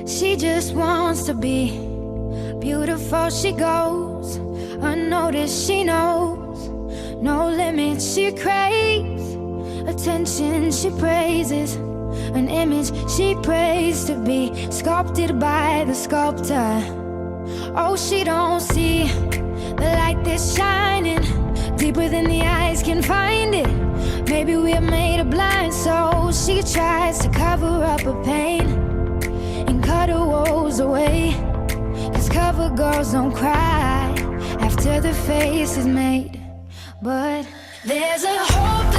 She just wants to be beautiful. She goes unnoticed. She knows no limits. She craves attention. She praises an image she prays to be sculpted by the sculptor. Oh, she don't see the light that's shining deeper than the eyes can find it. Maybe we're made of blind souls. She tries to cover up her pain and cut her woes away. 'Cause cover girls don't cry after the face is made. But there's a hope